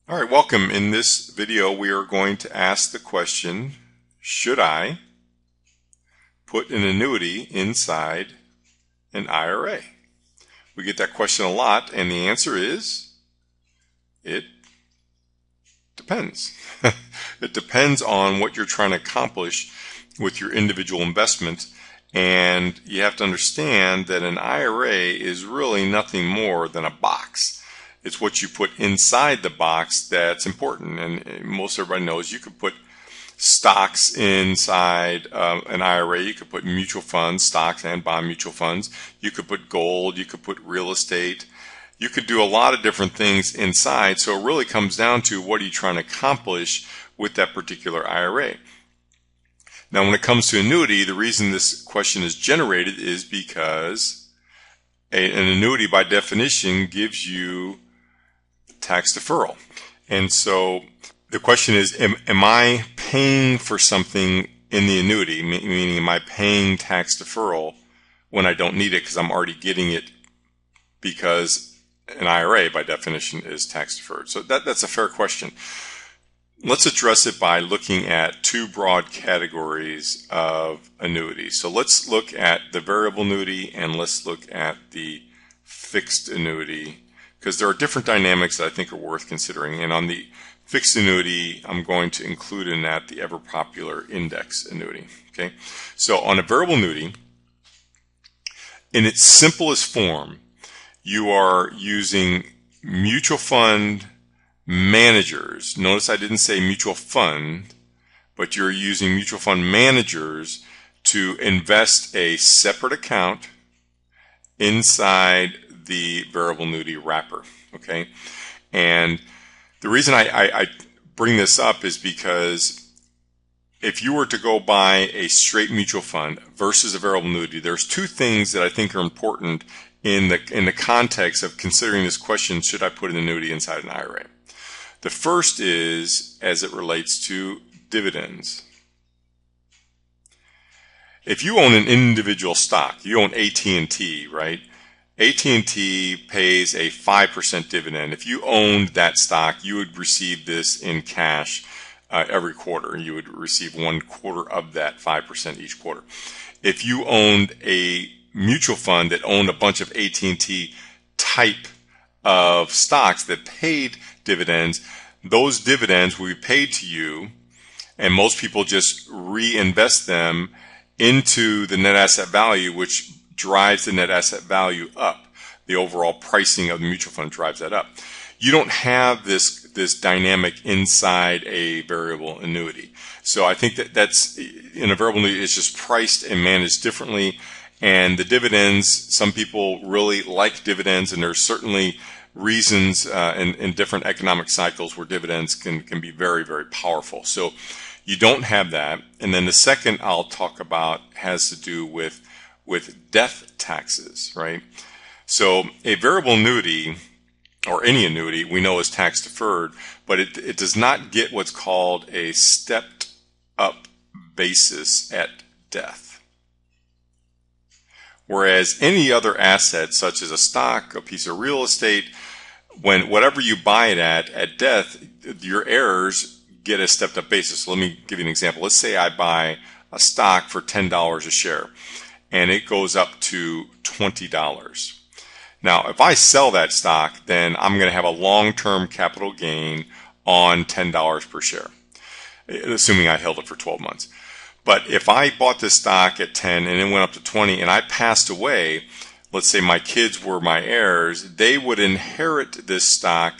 All right, welcome. In this video, we are going to ask the question, should I put an annuity inside an IRA? We get that question a lot, and the answer is, it depends. It depends on what you're trying to accomplish with your individual investment, and you have to understand that an IRA is really nothing more than a box. It's what you put inside the box that's important, and most everybody knows you could put stocks inside an IRA. You could put mutual funds, stocks and bond mutual funds. You could put gold. You could put real estate. You could do a lot of different things inside. So it really comes down to what are you trying to accomplish with that particular IRA. Now, when it comes to annuity, the reason this question is generated is because an annuity, by definition, gives you tax deferral. And so the question is, am I paying for something in the annuity, meaning am I paying tax deferral when I don't need it because I'm already getting it, because an IRA by definition is tax deferred? So that's a fair question. Let's address it by looking at two broad categories of annuities. So let's look at the variable annuity and let's look at the fixed annuity, because there are different dynamics that I think are worth considering. And on the fixed annuity, I'm going to include in that the ever popular index annuity. Okay, so on a variable annuity, in its simplest form, you are using mutual fund managers. Notice I didn't say mutual fund, but you're using mutual fund managers to invest a separate account inside the variable annuity wrapper. Okay, and the reason I bring this up is because if you were to go buy a straight mutual fund versus a variable annuity, there's two things that I think are important in the context of considering this question: should I put an annuity inside an IRA? The first is as it relates to dividends. If you own an individual stock, you own AT&T, right? AT&T pays a 5% dividend. If you owned that stock, you would receive this in cash every quarter. You would receive 1/4 of that 5% each quarter. If you owned a mutual fund that owned a bunch of AT&T type of stocks that paid dividends, those dividends will be paid to you, and most people just reinvest them into the net asset value, which drives the net asset value up. The overall pricing of the mutual fund drives that up. You don't have this dynamic inside a variable annuity. So I think that's in a variable annuity, it's just priced and managed differently. And the dividends, some people really like dividends, and there's certainly reasons in different economic cycles where dividends can be very, very powerful. So you don't have that. And then the second I'll talk about has to do with death taxes, right? So a variable annuity, or any annuity, we know is tax deferred, but it does not get what's called a stepped up basis at death. Whereas any other asset, such as a stock, a piece of real estate, whatever you buy it at death, your heirs get a stepped up basis. So let me give you an example. Let's say I buy a stock for $10 a share, and it goes up to $20. Now, if I sell that stock, then I'm going to have a long-term capital gain on $10 per share, assuming I held it for 12 months. But if I bought this stock at 10 and it went up to 20 and I passed away, let's say my kids were my heirs, they would inherit this stock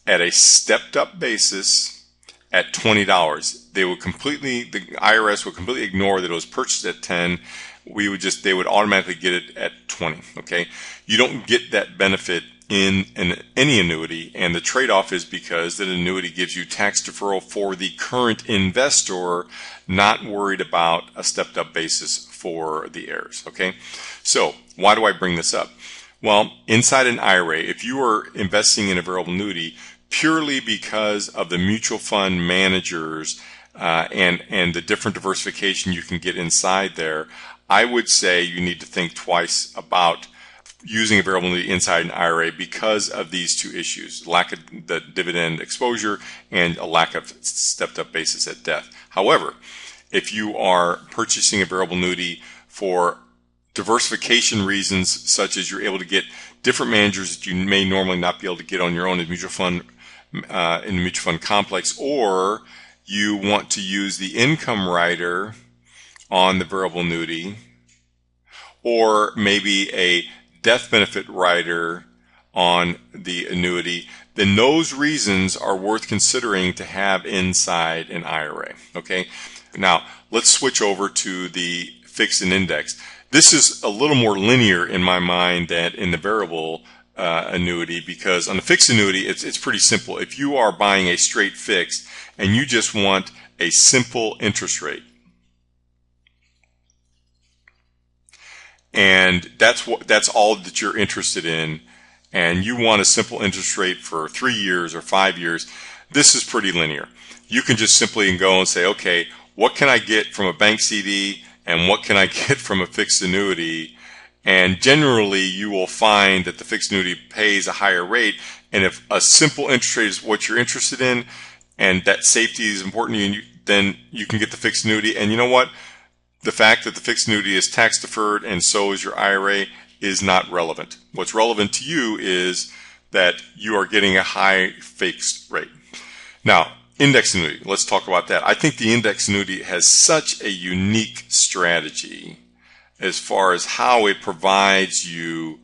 at a stepped up basis at $20. The IRS would completely ignore that it was purchased at 10. They would automatically get it at 20. Okay, you don't get that benefit in any annuity, and the trade-off is because that annuity gives you tax deferral for the current investor, not worried about a stepped-up basis for the heirs. Okay, so why do I bring this up? Well, inside an IRA, if you are investing in a variable annuity purely because of the mutual fund managers and the different diversification you can get inside there, I would say you need to think twice about using a variable annuity inside an IRA because of these two issues: lack of the dividend exposure and a lack of stepped up basis at death. However, if you are purchasing a variable annuity for diversification reasons, such as you're able to get different managers that you may normally not be able to get on your own in mutual fund, in the mutual fund complex, or you want to use the income rider on the variable annuity, or maybe a death benefit rider on the annuity, then those reasons are worth considering to have inside an IRA. Okay, now let's switch over to the fixed and index. This is a little more linear in my mind than in the variable annuity, because on the fixed annuity, it's pretty simple. If you are buying a straight fixed and you just want a simple interest rate, and that's all that you're interested in, and you want a simple interest rate for 3 years or 5 years, this is pretty linear. You can just simply go and say, okay, what can I get from a bank CD and what can I get from a fixed annuity? And generally, you will find that the fixed annuity pays a higher rate. And if a simple interest rate is what you're interested in, and that safety is important to you, then you can get the fixed annuity. And you know what? The fact that the fixed annuity is tax deferred and so is your IRA is not relevant. What's relevant to you is that you are getting a high fixed rate. Now, index annuity, let's talk about that. I think the index annuity has such a unique strategy as far as how it provides you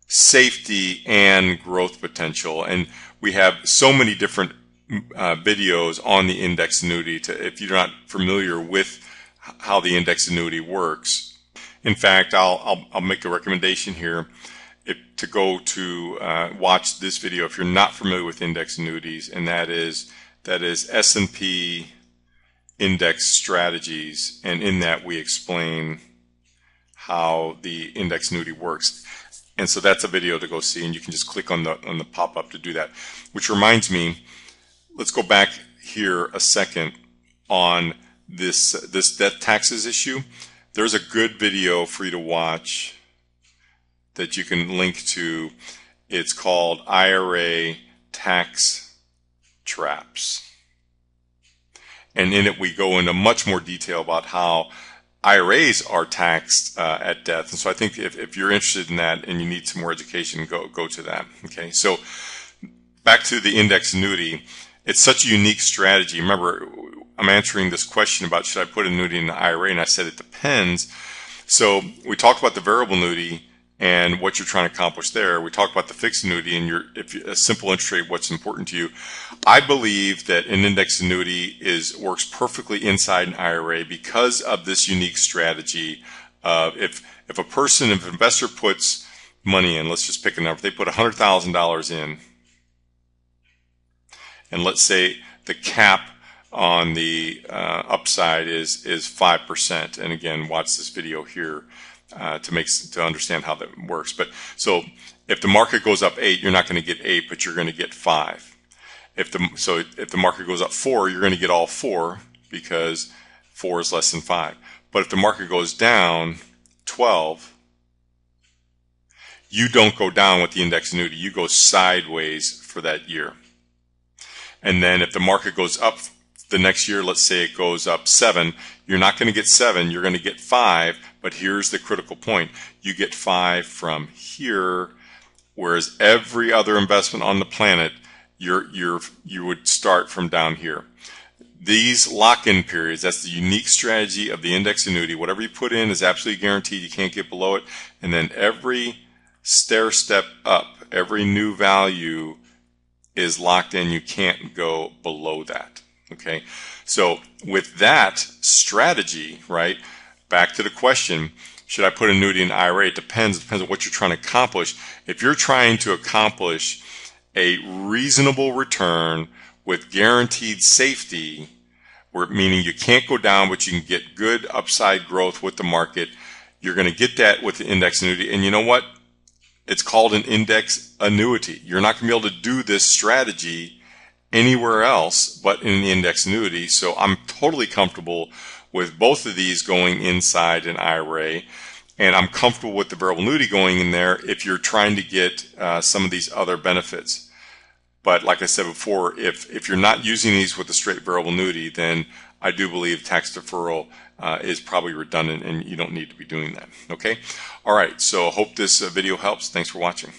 safety and growth potential. And we have so many different videos on the index annuity if you're not familiar with how the index annuity works. In fact, I'll make a recommendation here to go to watch this video if you're not familiar with index annuities, and that is S&P Index Strategies, and in that we explain how the index annuity works. And so that's a video to go see, and you can just click on the pop-up to do that. Which reminds me, let's go back here a second on this death taxes issue. There's a good video for you to watch that you can link to. It's called IRA Tax Traps. And in it we go into much more detail about how IRAs are taxed at death. And so I think if you're interested in that and you need some more education, go to that. Okay, so back to the index annuity. It's such a unique strategy. Remember, I'm answering this question about should I put an annuity in the IRA, and I said it depends. So we talked about the variable annuity and what you're trying to accomplish there. We talked about the fixed annuity and a simple interest rate, what's important to you. I believe that an index annuity works perfectly inside an IRA because of this unique strategy of if an investor puts money in, let's just pick a number, if they put $100,000 in, and let's say the cap on the upside is 5%. And again, watch this video here to understand how that works. But so if the market goes up 8, you're not going to get 8, but you're going to get 5. If the market goes up 4, you're going to get all 4 because 4 is less than 5. But if the market goes down 12, you don't go down with the index annuity. You go sideways for that year. And then if the market goes up the next year, let's say it goes up 7, you're not going to get 7, you're going to get 5, but here's the critical point. You get 5 from here, whereas every other investment on the planet, you would start from down here. These lock-in periods, that's the unique strategy of the index annuity. Whatever you put in is absolutely guaranteed. You can't get below it. And then every stair step up, every new value is locked in. You can't go below that. Okay, so with that strategy, right, back to the question, should I put an annuity in IRA? It depends on what you're trying to accomplish. If you're trying to accomplish a reasonable return with guaranteed safety, meaning you can't go down, but you can get good upside growth with the market, you're going to get that with the index annuity. And you know what? It's called an index annuity. You're not going to be able to do this strategy anywhere else but in the index annuity. So I'm totally comfortable with both of these going inside an IRA. And I'm comfortable with the variable annuity going in there if you're trying to get some of these other benefits. But like I said before, if you're not using these with a straight variable annuity, then I do believe tax deferral is probably redundant and you don't need to be doing that. Okay? All right, so hope this video helps. Thanks for watching.